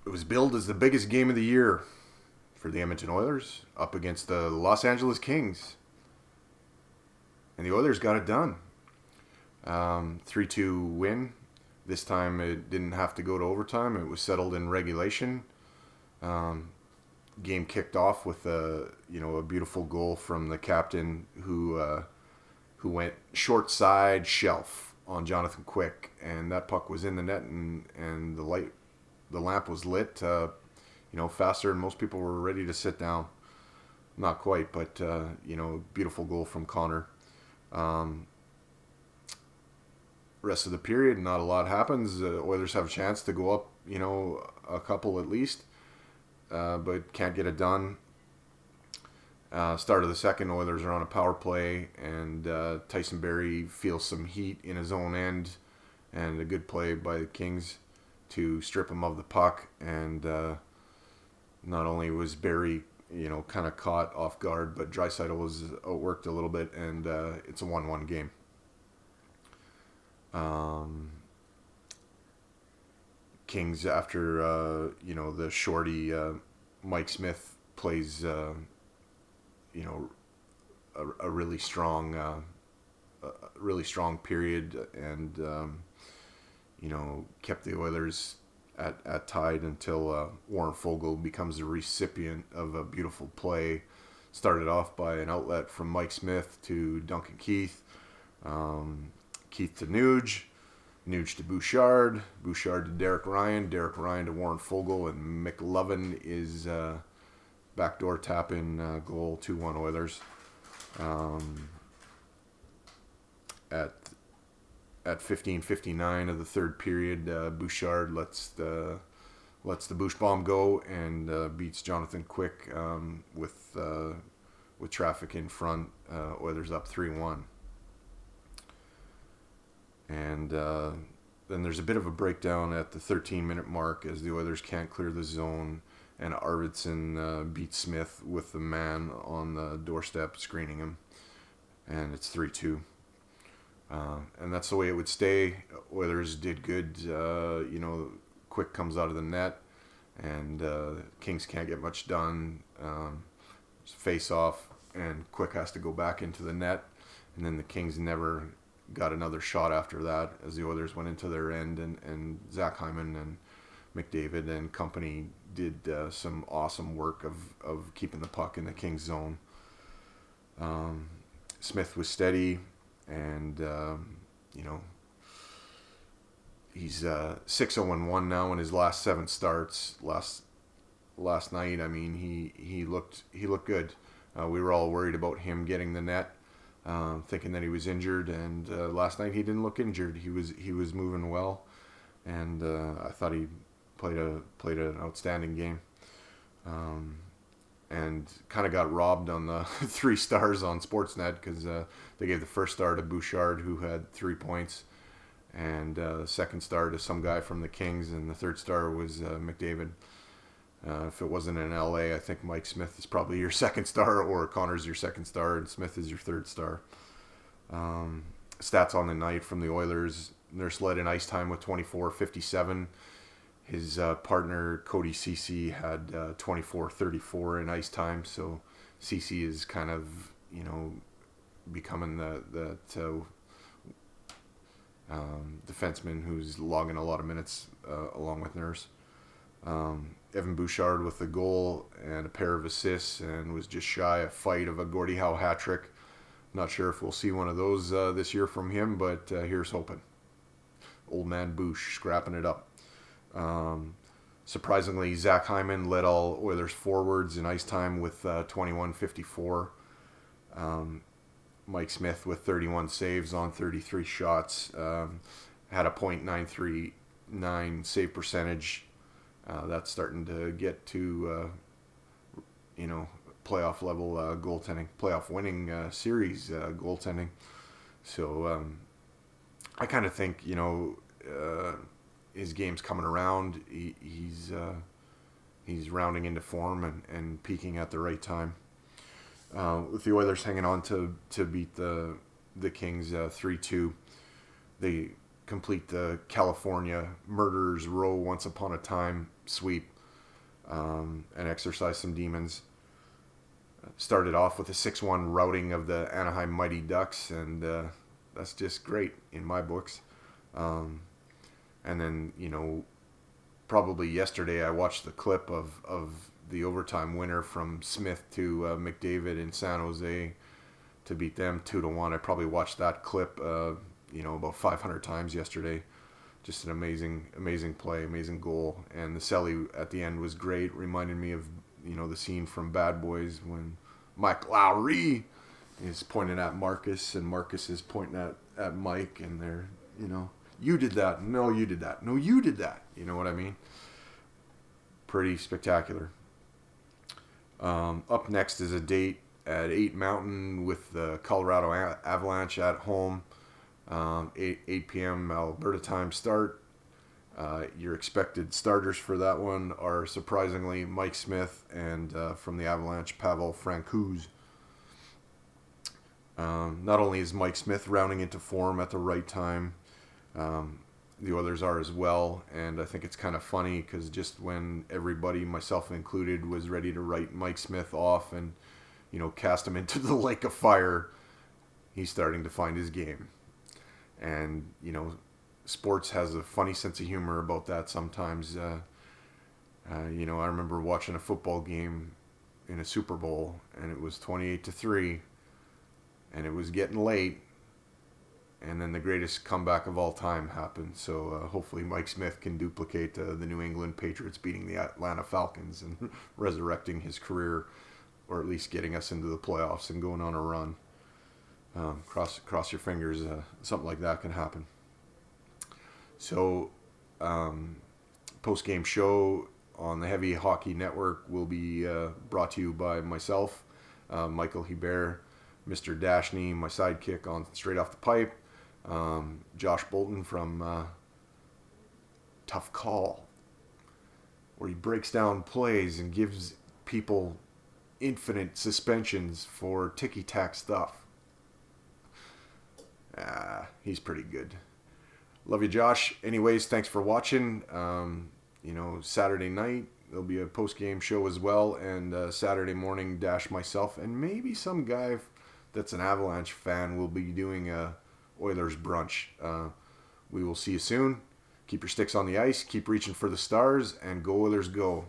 It was billed as the biggest game of the year for the Edmonton Oilers up against the Los Angeles Kings. And the Oilers got it done. 3-2 win. This time it didn't have to go to overtime. It was settled in regulation. Game kicked off with a beautiful goal from the captain who went short side shelf on Jonathan Quick, and that puck was in the net, and the lamp was lit faster than most people were ready to sit down. Not quite, but beautiful goal from Connor. Rest of the period, not a lot happens. Oilers have a chance to go up, a couple at least, but can't get it done. Start of the second, Oilers are on a power play, and Tyson Barrie feels some heat in his own end, and a good play by the Kings to strip him of the puck. And not only was Barrie, kind of caught off guard, but Draisaitl was outworked a little bit, and it's a 1-1 game. Kings, after the shorty Mike Smith plays a really strong period, and kept the Oilers at tied until Warren Foegele becomes the recipient of a beautiful play. Started off by an outlet from Mike Smith to Duncan Keith. Keith to Nuge to Bouchard to Derek Ryan to Warren Foegele, and McLovin is backdoor tap-in goal, 2-1 Oilers. At 15:59 of the third period, Bouchard lets the Bouch bomb go and beats Jonathan Quick with traffic in front. Oilers up 3-1. And then there's a bit of a breakdown at the 13-minute mark as the Oilers can't clear the zone, and Arvidsson beats Smith with the man on the doorstep screening him, and it's 3-2. And that's the way it would stay. Oilers did good. Quick comes out of the net, and Kings can't get much done. Face off, and Quick has to go back into the net, and then the Kings never got another shot after that as the Oilers went into their end, and Zach Hyman and McDavid and company did some awesome work of keeping the puck in the Kings zone. Smith was steady, and he's 6-0-1 now in his last 7 starts. Last night, I mean, he looked good. We were all worried about him getting the net, thinking that he was injured, and last night he didn't look injured. He was moving well, and I thought he played an outstanding game, and kind of got robbed on the 3 stars on Sportsnet, because they gave the first star to Bouchard, who had 3 points, and the second star to some guy from the Kings, and the third star was McDavid. If it wasn't in LA, I think Mike Smith is probably your second star, or Connor's your second star, and Smith is your third star. Stats on the night from the Oilers: Nurse led in ice time with 24:57. His partner Cody Ceci had 24:34 in ice time. So Ceci is kind of becoming the defenseman who's logging a lot of minutes along with Nurse. Evan Bouchard with a goal and a pair of assists, and was just shy a fight of a Gordie Howe hat trick. Not sure if we'll see one of those this year from him, but here's hoping. Old man Bouch scrapping it up. Surprisingly, Zach Hyman led all Oilers forwards in ice time with 21:54. Mike Smith with 31 saves on 33 shots. Had a .939 save percentage. That's starting to get to, playoff level goaltending, playoff winning series goaltending. So I kind of think, his game's coming around. He's rounding into form and peaking at the right time. With the Oilers hanging on to beat the Kings 3-2, they complete the California Murderers Row Once Upon a Time sweep. and exercise some demons. Started off with a 6-1 routing of the Anaheim Mighty Ducks, and that's just great in my books. And then, probably yesterday I watched the clip of the overtime winner from Smith to McDavid in San Jose to beat them 2-1. I probably watched that clip, about 500 times yesterday. Just an amazing play, amazing goal. And the celly at the end was great. Reminded me of, the scene from Bad Boys when Mike Lowry is pointing at Marcus and Marcus is pointing at Mike, and they're, you did that. No, you did that. No, you did that. You know what I mean? Pretty spectacular. Up next is a date at 8 Mountain with the Colorado Avalanche at home. 8 p.m. Alberta time start. Your expected starters for that one are surprisingly Mike Smith and from the Avalanche, Pavel Francouz. Not only is Mike Smith rounding into form at the right time, the Oilers are as well, and I think it's kind of funny because just when everybody, myself included, was ready to write Mike Smith off and cast him into the lake of fire, he's starting to find his game. And, sports has a funny sense of humor about that sometimes. I remember watching a football game in a Super Bowl, and it was 28-3, and it was getting late, and then the greatest comeback of all time happened. So hopefully Mike Smith can duplicate the New England Patriots beating the Atlanta Falcons and resurrecting his career, or at least getting us into the playoffs and going on a run. Cross your fingers, something like that can happen. So, post-game show on the Heavy Hockey Network will be brought to you by myself, Michael Hebert, Mr. Dashney, my sidekick on Straight Off the Pipe, Josh Bolton from Tough Call, where he breaks down plays and gives people infinite suspensions for ticky-tack stuff. He's pretty good. Love you, Josh. Anyways, thanks for watching. Saturday night, there'll be a post-game show as well. And Saturday morning, Dash, myself, and maybe some guy that's an Avalanche fan will be doing a Oilers brunch. We will see you soon. Keep your sticks on the ice. Keep reaching for the stars. And go Oilers, go.